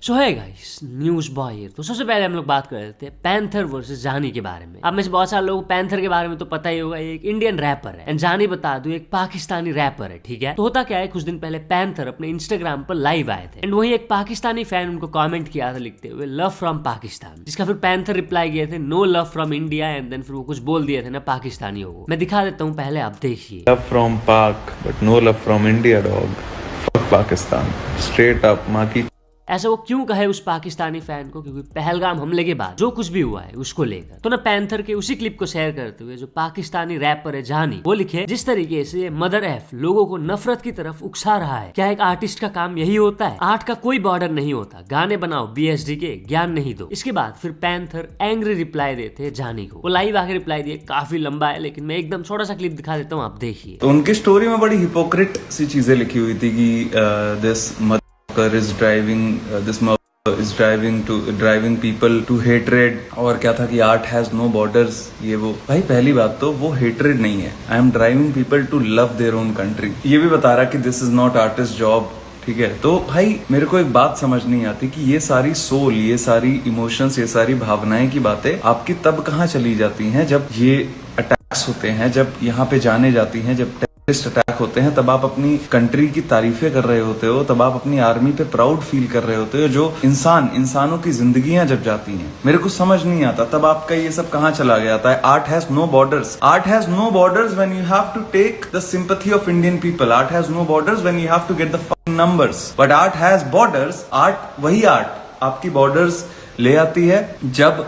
सो है guys, news boy here. तो सबसे पहले हम लोग बात कर लेते हैं पैंथर वर्सेस जानी के बारे में। अब में से बहुत सारे लोगों को पैंथर के बारे में तो पता ही होगा, एक इंडियन रैपर है एंड जानी बता दूं एक पाकिस्तानी रैपर है, ठीक है। तो होता क्या है, कुछ दिन पहले पैंथर अपने इंस्टाग्राम पर लाइव आए थे एंड वहीं एक पाकिस्तानी फैन उनको कमेंट किया था लिखते हुए लव फ्रॉम पाकिस्तान, जिसका फिर पैंथर रिप्लाई किए थे no love from India and then फिर वो कुछ बोल दिए थे ना पाकिस्तानियों को। मैं दिखा देता हूँ, पहले आप देखिए। Love from Pak but no love from India dog, fuck Pakistan, straight up माँ की। ऐसा वो क्यों कहे उस पाकिस्तानी फैन को? क्योंकि पहलगाम हमले के बाद जो कुछ भी हुआ है उसको लेकर। तो ना पैंथर के उसी क्लिप को शेयर करते हुए जो पाकिस्तानी रैपर है जानी, वो लिखे जिस तरीके से ये मदर एफ लोगों को नफरत की तरफ उकसा रहा है, क्या एक आर्टिस्ट का काम यही होता है? आर्ट का कोई बॉर्डर नहीं होता, गाने बनाओ BSD के, ज्ञान नहीं दो। इसके बाद फिर पैंथर एंग्री रिप्लाई देते जानी को। वो लाइव आके रिप्लाई दिए, काफी लंबा है लेकिन मैं एकदम छोटा सा क्लिप दिखा देता हूँ, आप देखिए। तो उनकी स्टोरी में बड़ी हिपोक्रेट सी चीजें लिखी हुई थी कि this mother is driving people to hatred, और क्या था कि आर्ट हैज नो बॉर्डर्स, ये वो। भाई पहली बात तो वो हेटरेड नहीं है, I am driving people to love their own country. ये भी बता रहा कि this is not artist job, ठीक है। तो भाई मेरे को एक बात समझ नहीं आती कि ये सारी सोल, ये सारी इमोशंस, ये सारी भावनाएं की बातें आपकी तब कहाँ चली जाती हैं जब ये अटैक्स होते हैं, जब यहाँ पे जाने जाती हैं, जब टेररिस्ट अटैक होते हैं, तब आप अपनी कंट्री की तारीफें कर रहे होते हो, तब आप अपनी आर्मी पे प्राउड फील कर रहे होते हो। जो इंसानों की जिंदगियां जब जाती हैं, मेरे को समझ नहीं आता तब आपका ये सब कहाँ चला गया था। Art has no borders, art has no borders when you have to take the sympathy of Indian people, art has no borders when you have to get the numbers, but art has borders. वही art आपकी borders ले आती है जब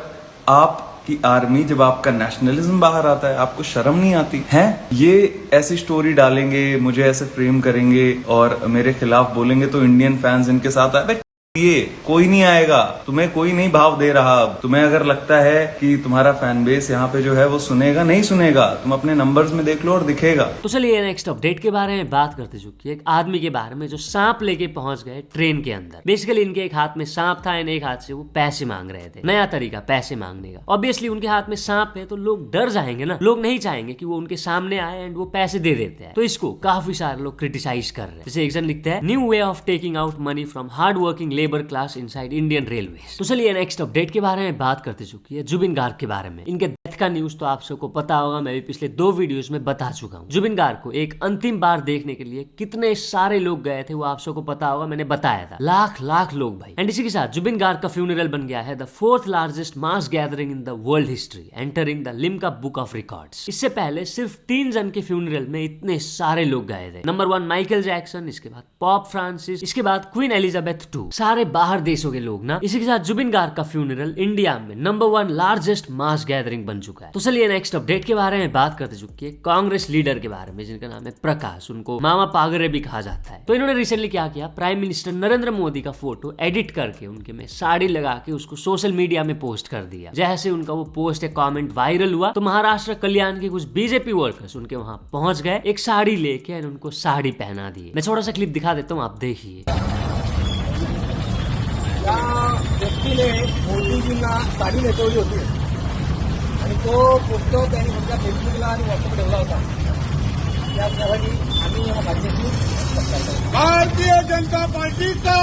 आप की army, जब आपका नेशनलिज्म बाहर आता है। आपको शर्म नहीं आती है? ये ऐसी स्टोरी डालेंगे, मुझे ऐसे फ्रेम करेंगे और मेरे खिलाफ बोलेंगे तो इंडियन फैंस इनके साथ आए। ये कोई नहीं आएगा, तुम्हें कोई नहीं भाव दे रहा। तुम्हें अगर लगता है कि तुम्हारा फैन बेस यहाँ पे जो है वो सुनेगा, नहीं सुनेगा, तुम अपने नंबर्स में देख लो और दिखेगा। तो चलिए नेक्स्ट अपडेट के बारे में बात करते चुकी है एक आदमी के बारे में जो सांप लेके पहुंच गए ट्रेन के अंदर। बेसिकली इनके एक हाथ में सांप था एंड एक हाथ से वो पैसे मांग रहे थे। नया तरीका पैसे मांगने का। ऑब्वियसली उनके हाथ में सांप है तो लोग डर जाएंगे ना, लोग नहीं चाहेंगे कि वो उनके सामने आए एंड वो पैसे दे देते हैं। तो इसको काफी सारे लोग क्रिटिसाइज कर रहे हैं। जैसे एक जन लिखता है new way of taking out money from hard working labour class inside Indian railway. तो चलिए नेक्स्ट अपडेट के बारे में बात करते चुकी है जुबिन गार्ग के बारे में। इनके डेथ का न्यूज तो आप सबको पता होगा, मैं भी पिछले 2 वीडियोस में बता चुका हूँ। जुबिन गार्ग को एक अंतिम बार देखने के लिए कितने सारे लोग गए थे वो आप सबको पता होगा, मैंने बताया था। लाख लोग भाई। एंड इसी के साथ जुबिन गार्ग का फ्यूनरल बन गया है the 4th largest mass gathering in the world history, entering the Limca book of records. इससे पहले सिर्फ 3 जन के फ्यूनरल में इतने सारे लोग गए थे। नंबर 1 माइकल जैक्सन, इसके बाद पॉप फ्रांसिस, इसके बाद क्वीन एलिजाबेथ II, सारे बाहर देशों के लोग ना। इसी के साथ जुबिन गार्ग का फ्यूनरल इंडिया में नंबर 1 लार्जेस्ट मास गैदरिंग बन चुका है। तो चलिए नेक्स्ट अपडेट के बारे में बात करते चुकी है कांग्रेस लीडर के बारे में जिनका नाम है प्रकाश, उनको मामा पागरे भी कहा जाता है। तो इन्होंने रिसेंटली क्या किया, प्राइम मिनिस्टर नरेंद्र मोदी का फोटो एडिट करके उनके में साड़ी लगा के उसको सोशल मीडिया में पोस्ट कर दिया। जैसे उनका वो पोस्ट या कमेंट वायरल हुआ तो महाराष्ट्र कल्याण के कुछ बीजेपी वर्कर्स उनके वहां पहुंच गए, एक साड़ी लेके उनको साड़ी पहना दी। मैं छोटा सा क्लिप दिखा देता हूँ, आप देखिए। या व्यक्तीने मोदीजींना साडी नेटवली होती आणि तो फोटो त्यांनी समजा फेसबुकला आणि व्हॉट्सअप ठेवला होता। त्या सहजी आम्ही या राज्याची भारतीय जनता पार्टीचा।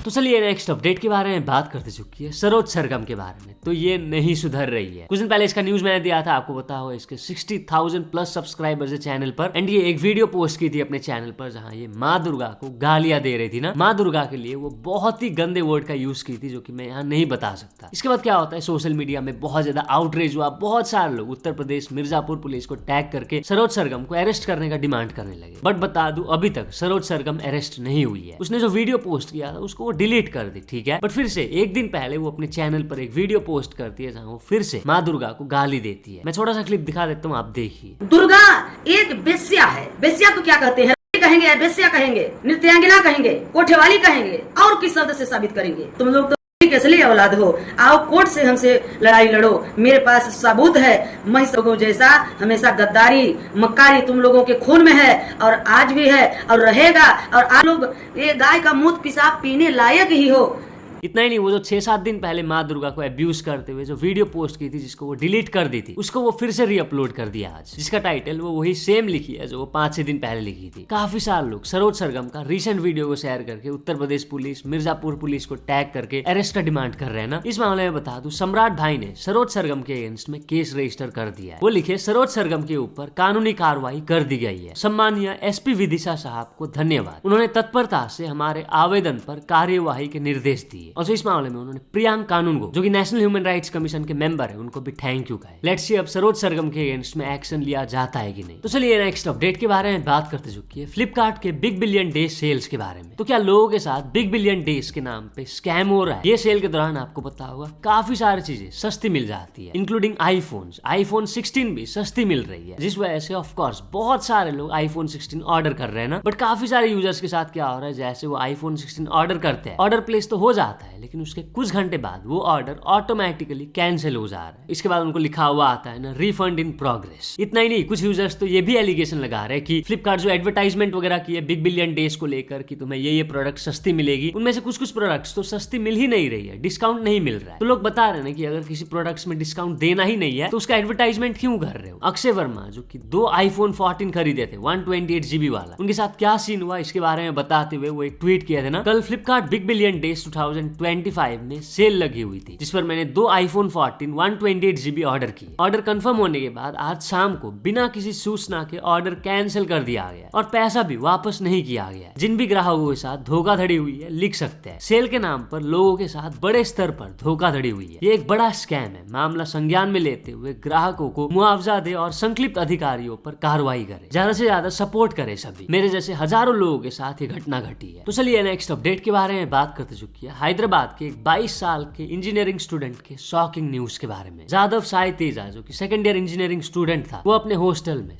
तो चलिए नेक्स्ट अपडेट के बारे में बात करते चुकी है सरोज सरगम के बारे में। तो ये नहीं सुधर रही है। कुछ दिन पहले इसका न्यूज मैंने दिया था, आपको पता होगा। इसके 60,000 प्लस सब्सक्राइबर्स है चैनल पर एंड ये एक वीडियो पोस्ट की थी अपने चैनल पर जहां ये माँ दुर्गा को गालियां दे रही थी ना। माँ दुर्गा के लिए वो बहुत ही गंदे वर्ड का यूज की थी जो कि मैं यहाँ नहीं बता सकता। इसके बाद क्या होता है, सोशल मीडिया में बहुत ज्यादा आउटरीच हुआ। बहुत सारे लोग उत्तर प्रदेश मिर्जापुर पुलिस को टैग करके सरोज सरगम को अरेस्ट करने का डिमांड करने लगे। बट बता दूं अभी तक सरोज सरगम अरेस्ट नहीं हुई है। उसने जो वीडियो पोस्ट किया था उसको डिलीट कर दी, ठीक है। बट फिर से एक दिन पहले वो अपने चैनल पर एक वीडियो पोस्ट करती है जहां वो फिर से माँ दुर्गा को गाली देती है। मैं छोटा सा क्लिप दिखा देता हूँ, आप देखिए। दुर्गा एक बेस्या है। बेस्या को क्या कहते हैं? कहेंगे, बेस्या कहेंगे, नृत्यांगना कहेंगे, कोठेवाली कहेंगे, और किस शब्द से साबित करेंगे? तुम लोग तो असली औलाद हो। आओ कोर्ट से हमसे लड़ाई लड़ो, मेरे पास सबूत है। मैं लोगों जैसा हमेशा गद्दारी मक्कारी तुम लोगों के खून में है और आज भी है और रहेगा। और आप लोग ये गाय का मूत्र पेशाब पीने लायक ही हो। इतना ही नहीं, वो जो 6-7 दिन पहले माँ दुर्गा को अब्यूज करते हुए जो वीडियो पोस्ट की थी, जिसको वो डिलीट कर दी थी, उसको वो फिर से रीअपलोड कर दिया आज, जिसका टाइटल वो वही सेम लिखी है जो वो 5-6 दिन पहले लिखी थी। काफी सारे लोग सरोज सरगम का रिसेंट वीडियो को शेयर करके उत्तर प्रदेश पुलिस, मिर्जापुर पुलिस को टैग करके अरेस्ट का डिमांड कर रहे हैं ना। इस मामले में बता दूं, सम्राट भाई ने सरोज सरगम के अगेंस्ट में केस रजिस्टर कर दिया है। वो लिखे, सरोज सरगम के ऊपर कानूनी कार्रवाई कर दी गई है। सम्मानीय एसपी विदिशा साहब को धन्यवाद, उन्होंने तत्परता से हमारे आवेदन पर कार्यवाही के निर्देश दिए। और इस मामले में उन्होंने प्रियांक कानूनगो, जो कि नेशनल ह्यूमन राइट्स कमीशन के मेंबर है, उनको भी थैंक यू कहा। लेट्स सी अब सरोज सरगम के अगेंस्ट में एक्शन लिया जाता है कि नहीं। तो चलिए नेक्स्ट अपडेट के बारे में बात करते चुकी है, फ्लिपकार्ट के बिग बिलियन डे सेल्स के बारे में। तो क्या लोगों के साथ बिग बिलियन डेज के नाम पे स्कैम हो रहा है? ये सेल के दौरान आपको पता होगा काफी सारी चीजें सस्ती मिल जाती है, इंक्लूडिंग आईफोन 16 भी सस्ती मिल रही है, जिस वजह से ऑफ कोर्स बहुत सारे लोग आईफोन 16 ऑर्डर कर रहे हैं ना। बट काफी सारे यूजर्स के साथ क्या हो रहा है, जैसे वो आईफोन 16 ऑर्डर करते हैं, ऑर्डर प्लेस तो हो जाता है, लेकिन उसके कुछ घंटे बाद वो ऑर्डर ऑटोमेटिकली कैंसिल हो जा रहा है। इसके बाद उनको लिखा हुआ आता है ना, रिफंड इन प्रोग्रेस। इतना ही नहीं, कुछ यूजर्स तो ये भी एलिगेशन लगा रहे हैं कि फ्लिपकार्ट जो एडवर्टाइजमेंट वगैरह की है बिग बिलियन डेज को लेकर कि तुम्हें ये प्रोडक्ट सस्ती मिलेगी, उनमें से कुछ प्रोडक्ट्स तो सस्ती मिल ही नहीं रही है, डिस्काउंट नहीं मिल रहा है। तो लोग बता रहे हैं कि अगर किसी प्रोडक्ट्स में डिस्काउंट देना ही नहीं है तो उसका एडवर्टाइजमेंट क्यों कर रहे हो। अक्षय वर्मा जो कि 2 आईफोन 14 खरीदे थे 128 GB वाला, उनके साथ क्या सीन हुआ इसके बारे में बताते हुए वो एक ट्वीट किया था ना, कल फ्लिपकार्ट बिग बिलियन डेज 2025 में सेल लगी हुई थी, जिस पर मैंने 2 आईफोन 14 128 GB ऑर्डर की। ऑर्डर कंफर्म होने के बाद आज शाम को बिना किसी सूचना के ऑर्डर कैंसिल कर दिया गया और पैसा भी वापस नहीं किया गया। जिन भी ग्राहकों के साथ धोखाधड़ी हुई है लिख सकते हैं, सेल के नाम पर लोगों के साथ बड़े स्तर पर धोखाधड़ी हुई है। ये एक बड़ा स्कैम है। मामला संज्ञान में लेते हुए ग्राहकों को मुआवजा दे और संलिप्त अधिकारियों पर कार्रवाई करे, ज्यादा से ज्यादा सपोर्ट करे सभी। मेरे जैसे हजारों लोगों के साथ ये घटना घटी है। तो चलिए नेक्स्ट अपडेट के बारे में बात करते चुकी है, हैदराबाद के एक 22 साल के इंजीनियरिंग स्टूडेंट के शॉकिंग न्यूज के बारे में। जादव साई तेजा जो कि सेकेंड ईयर इंजीनियरिंग स्टूडेंट था, वो अपने हॉस्टल में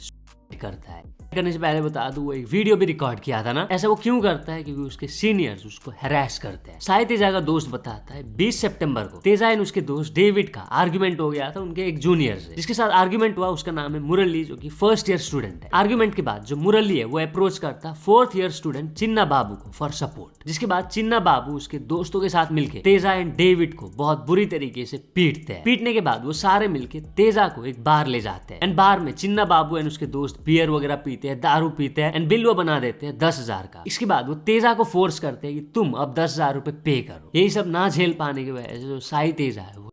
करता है। करने से पहले बता दूं, वो एक वीडियो भी रिकॉर्ड किया था ना। ऐसा वो क्यों करता है? क्योंकि उसके सीनियर्स उसको हैरेस करते हैं। साई तेजा का दोस्त बताता है 20 सितंबर को तेजा एंड उसके दोस्त डेविड का आर्गुमेंट हो गया था उनके एक जूनियर से, जिसके साथ आर्गुमेंट हुआ। उसका नाम है मुरली, जो कि फर्स्ट ईयर स्टूडेंट है। आर्गुमेंट के बाद जो मुरली है वो अप्रोच करता 4th ईयर स्टूडेंट चिन्ना बाबू को फॉर सपोर्ट, जिसके बाद चिन्ना बाबू उसके दोस्तों के साथ मिलकर तेजा एंड डेविड को बहुत बुरी तरीके से पीटते हैं। पीटने के बाद वो सारे मिलकर तेजा को एक बार ले जाते हैं एंड बार में चिन्ना बाबू एंड उसके दोस्त बियर वगैरह पीते हैं, दारू पीते हैं एंड बिल वो बना देते हैं 10,000 का। इसके बाद वो तेजा को फोर्स करते हैं कि तुम अब 10,000 रुपए पे करो। यही सब ना झेल पाने की वजह से जो साई तेजा है वो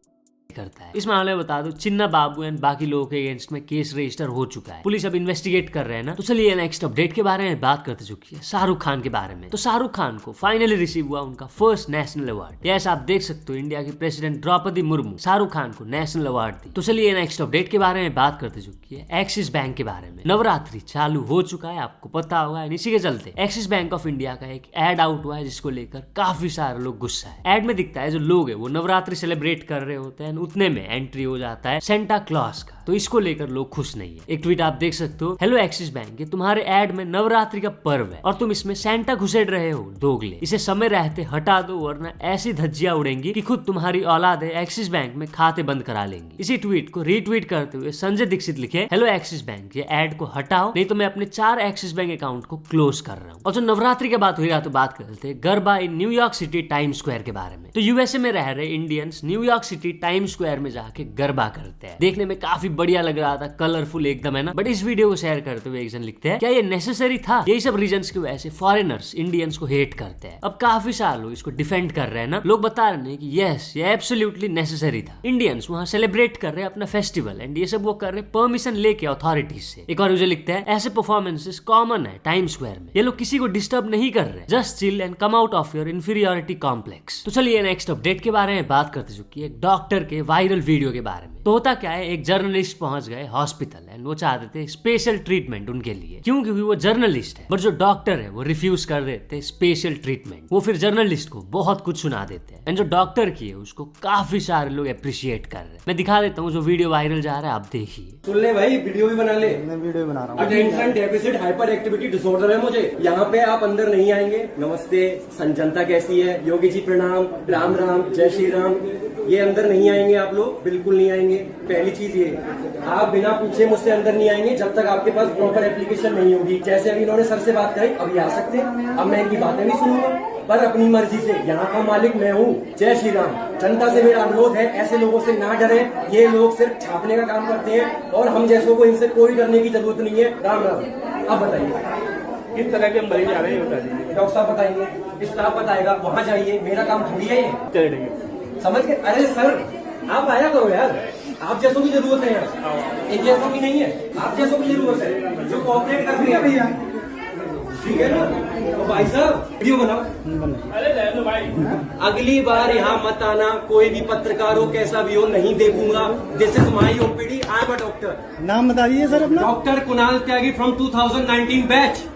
करता है। इस मामले में बता दो, चिन्ना बाबू एंड बाकी लोगों के अगेंस्ट में केस रजिस्टर हो चुका है। पुलिस अब इन्वेस्टिगेट कर रहे हैं ना। तो चलिए नेक्स्ट अपडेट के बारे में बात करते चुकी है, शाहरुख खान के बारे में। तो शाहरुख खान को फाइनली रिसीव हुआ उनका फर्स्ट नेशनल अवार्ड। यस, आप देख सकते हो इंडिया की प्रेसिडेंट द्रौपदी मुर्मू शाहरुख खान को नेशनल अवार्ड दी। तो चलिए नेक्स्ट अपडेट के बारे में बात करते चुकी है, एक्सिस बैंक के बारे में। नवरात्रि चालू हो चुका है, आपको पता होगा। इसी के चलते एक्सिस बैंक ऑफ इंडिया का एक एड आउट हुआ है, जिसको लेकर काफी सारे लोग गुस्सा है। एड में दिखता है जो लोग है वो नवरात्रि सेलिब्रेट कर रहे होते हैं, उतने में एंट्री हो जाता है सेंटा क्लॉज का। तो इसको लेकर लोग खुश नहीं है। एक ट्वीट आप देख सकते हो, हेलो एक्सिस बैंक, तुम्हारे एड में नवरात्रि का पर्व है और तुम इसमें सेंटा घुसेड़ रहे हो, दोगले। इसे समय रहते हटा दो वरना ऐसी धज्जियां उड़ेंगी कि खुद तुम्हारी औलाद एक्सिस बैंक में खाते बंद करा लेंगी। इसी ट्वीट को रीट्वीट करते हुए संजय दीक्षित लिखे, हेलो एक्सिस बैंक, ये एड को हटाओ नहीं तो मैं अपने 4 एक्सिस बैंक अकाउंट को क्लोज कर रहा हूँ। और जो नवरात्रि की बात हुई रहा तो बात करते हैं garba in New York city time square के बारे में। तो यूएसए में रह रहे Indians New York city time square में जाके गरबा करते हैं। देखने में काफी बढ़िया लग रहा था, कलरफुल एकदम, है ना। बट इस वीडियो को शेयर करते हुए एक जन लिखते हैं, क्या ये नेसेसरी था? यही सब रीजंस की वजह से फॉरेनर्स इंडियंस को हेट करते हैं। अब काफी सारे लोग इसको डिफेंड कर रहे हैं ना। लोग बता रहे हैं कि यस, ये एब्सोल्युटली नेसेसरी था। इंडियंस वहां सेलिब्रेट कर रहे हैं अपना फेस्टिवल एंड ये सब वो कर रहे हैं परमिशन लेके अथॉरिटीज से। एक और मुझे लिखता है, ऐसे परफॉर्मेंसेस कॉमन है टाइम स्क्वायर में, ये लोग किसी को डिस्टर्ब नहीं कर रहे, just chill and come out of your inferiority complex. तो चलिए नेक्स्ट अपडेट के बारे में बात करते चुकी है, डॉक्टर के वायरल वीडियो के बारे में। तो होता क्या है, एक जर्नलिस्ट पहुंच गए हॉस्पिटल एंड वो चाहते थे स्पेशल ट्रीटमेंट उनके लिए। क्यों? क्योंकि वो जर्नलिस्ट है। बट जो डॉक्टर है वो रिफ्यूज कर देते स्पेशल ट्रीटमेंट। वो फिर जर्नलिस्ट को बहुत कुछ सुना देते हैं एंड जो डॉक्टर की है उसको काफी सारे लोग अप्रिशिएट कर रहे हैं। मैं दिखा देता हूँ जो वीडियो वायरल जा रहा है, आप देखिए। सुन ले भाई, वीडियो भी बना ले। मैं वीडियो बना रहा हूँ। Attention deficit hyper activity disorder है मुझे। यहाँ पे आप अंदर नहीं आएंगे। नमस्ते, संजनता कैसी है? योगी जी प्रणाम, राम राम, जय श्री राम। ये अंदर नहीं आएंगे आप लोग, बिल्कुल नहीं आएंगे। पहली चीज ये, आप बिना पूछे मुझसे अंदर नहीं आएंगे जब तक आपके पास प्रॉपर एप्लीकेशन नहीं होगी। जैसे अभी इन्होंने सर से बात करी, अब ये आ सकते हैं। अब मैं इनकी बातें नहीं सुनूंगा, पर अपनी मर्जी से। यहाँ का मालिक मैं हूँ। जय श्री राम। जनता से मेरा अनुरोध है, ऐसे लोगों से ना डरे। ये लोग सिर्फ छापने का काम करते हैं और हम जैसों को इनसे कोई डरने की जरूरत नहीं है। राम राम। अब बताइए किस तरह के मरीज आ रहे हैं, बता दीजिए। डॉक्टर साहब बताएंगे, स्टाफ बताएगा, वहाँ जाइए। मेरा काम थोड़ी है ये। चलिए ठीक है। समझ के? अरे सर आप आया करो यार, आप जैसों की जरूरत है यार, एक जैसों की नहीं है, आप जैसों की जरूरत है जो कोऑपरेट कर रही है भैया। ठीक है ना? तो भाई साहब वीडियो बनाओ। अरे ले लो भाई। अगली बार यहाँ मत आना, कोई भी पत्रकार हो कैसा भी हो, नहीं देखूंगा। This is my OPD. I am a doctor. नाम बता दीजिए सर अपना। Doctor Kunal Tyagi from 2019 batch.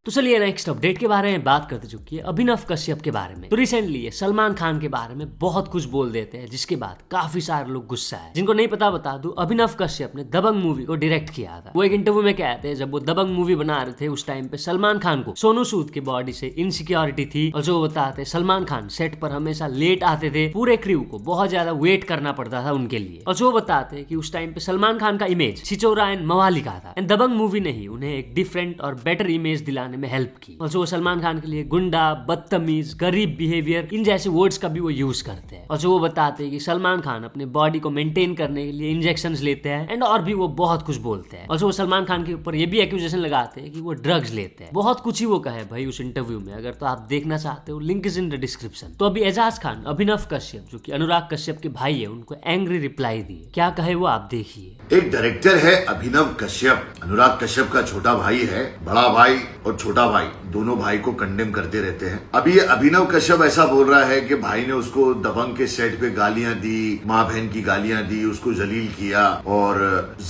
तो चलिए नेक्स्ट अपडेट के बारे में बात करते चुकी है अभिनव कश्यप के बारे में। तो रिसेंटली ये सलमान खान के बारे में बहुत कुछ बोल देते हैं, जिसके बाद काफी सारे लोग गुस्सा है। जिनको नहीं पता बता दूं, अभिनव कश्यप ने दबंग मूवी को डायरेक्ट किया था। वो एक इंटरव्यू में कहते हैं जब वो दबंग मूवी बना रहे थे उस टाइम पे सलमान खान को सोनू सूद की बॉडी से इनसिक्योरिटी थी। और जो वो बताते सलमान खान सेट पर हमेशा लेट आते थे, पूरे क्रू को बहुत ज्यादा वेट करना पड़ता था उनके लिए। और जो बताते कि उस टाइम पे सलमान खान का इमेज छिचोरा एंड मवाली का था। एंड दबंग मूवी ने ही उन्हें एक डिफरेंट और बेटर इमेज दिलाने में हेल्प की। और जो सलमान खान के लिए गुंडा, बदतमीज, गरीब बिहेवियर, इन जैसे वर्ड्स का भी वो यूज करते हैं। और जो वो बताते हैं कि सलमान खान अपने बॉडी को मेंटेन करने के लिए इंजेक्शंस लेते हैं एंड और भी वो बहुत कुछ बोलते हैं। और जो वो सलमान खान के ऊपर ये भी एक्यूजेशन लगाते हैं कि वो ड्रग्स लेते हैं। बहुत कुछ ही वो कहे भाई उस इंटरव्यू में। अगर तो आप देखना चाहते हो, link is in the description. तो अभी एजाज खान अभिनव कश्यप जो कि अनुराग कश्यप के भाई है, उनको एंग्री रिप्लाई दिए। क्या कहे वो आप देखिए। एक डायरेक्टर है अभिनव कश्यप, अनुराग कश्यप का छोटा भाई है। बड़ा भाई और छोटा भाई दोनों भाई को कंडेम करते रहते हैं। अभी ये अभिनव कश्यप ऐसा बोल रहा है कि भाई ने उसको दबंग के सेट पे गालियां दी, माँ बहन की गालियां दी, उसको जलील किया और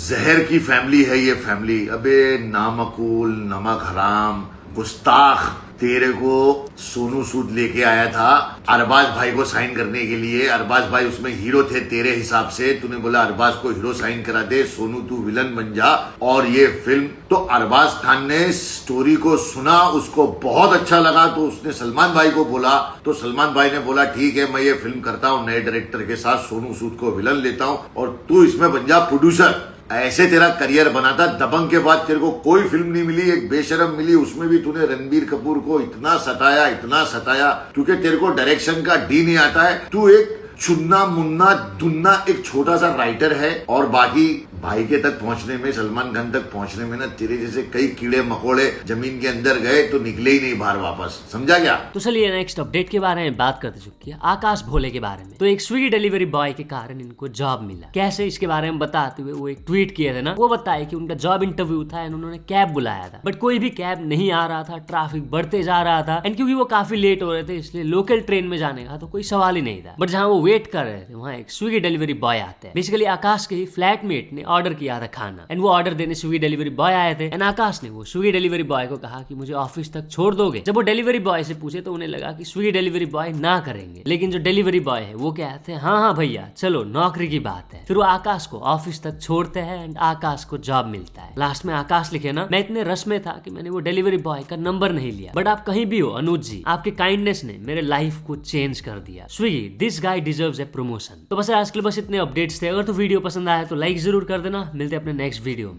जहर की फैमिली है ये फैमिली। अबे नामकूल, नमक हराम, गुस्ताख, तेरे को सोनू सूद लेके आया था अरबाज भाई को साइन करने के लिए। अरबाज भाई उसमें हीरो थे तेरे हिसाब से। तूने बोला अरबाज को हीरो साइन करा दे, सोनू तू विलन बन जा। और ये फिल्म तो अरबाज खान ने स्टोरी को सुना, उसको बहुत अच्छा लगा, तो उसने सलमान भाई को बोला। तो सलमान भाई ने बोला ठीक है मैं ये फिल्म करता हूँ नए डायरेक्टर के साथ, सोनू सूद को विलन लेता हूँ और तू इसमें बन जा प्रोड्यूसर। ऐसे तेरा करियर बना था। दबंग के बाद तेरे को कोई फिल्म नहीं मिली, एक बेशरम मिली, उसमें भी तूने रणबीर कपूर को इतना सताया क्योंकि तेरे को डायरेक्शन का डी नहीं आता है। तू एक चुन्ना मुन्ना दुन्ना एक छोटा सा राइटर है और बाकी भाई के तक पहुंचने में, सलमान खान तक पहुंचने में ना तेरे जैसे कई कीड़े मकोड़े जमीन के अंदर गए तो निकले ही नहीं बाहर वापस। समझा क्या? तो चलिए नेक्स्ट अपडेट के बारे में बात करते चुकी है आकाश भोले के बारे में। तो एक स्विगी डिलीवरी बॉय के कारण इनको जॉब मिला। कैसे, इसके बारे में बताते हुए वो एक ट्वीट किए थे ना। वो बताए कि उनका जॉब इंटरव्यू था एंड उन्होंने कैब बुलाया था, बट कोई भी कैब नहीं आ रहा था, ट्रैफिक बढ़ते जा रहा था एंड क्योंकि वो काफी लेट हो रहे थे इसलिए लोकल ट्रेन में जाने का तो कोई सवाल ही नहीं था। बट जहाँ वो वेट कर रहे थे वहाँ एक स्विगी डिलीवरी बॉय आते हैं। बेसिकली आकाश के ही फ्लैटमेट ने ऑर्डर किया था खाना एंड वो ऑर्डर देने स्विगी डिलीवरी बॉय आए थे एंड आकाश ने वो स्विगी डिलीवरी बॉय को कहा कि मुझे ऑफिस तक छोड़ दोगे। जब वो डिलीवरी बॉय से पूछे तो उन्हें लगा कि स्विगी डिलीवरी बॉय ना करेंगे, लेकिन जो डिलीवरी बॉय है वो कहते हैं हाँ भैया चलो, नौकरी की बात है। फिर वो आकाश को ऑफिस तक छोड़ते हैं एंड आकाश को जॉब मिलता है। लास्ट में आकाश लिखे ना, मैं इतने रश में था कि मैंने वो डिलीवरी बॉय का नंबर नहीं लिया, बट आप कहीं भी हो अनुज जी, आपके काइंडनेस ने मेरे लाइफ को चेंज कर दिया। Swiggy, this guy deserves a promotion. तो बस आज के लिए बस इतने अपडेट्स थे। अगर तो वीडियो पसंद आया तो लाइक जरूर कर देना। मिलते हैं अपने नेक्स्ट वीडियो में।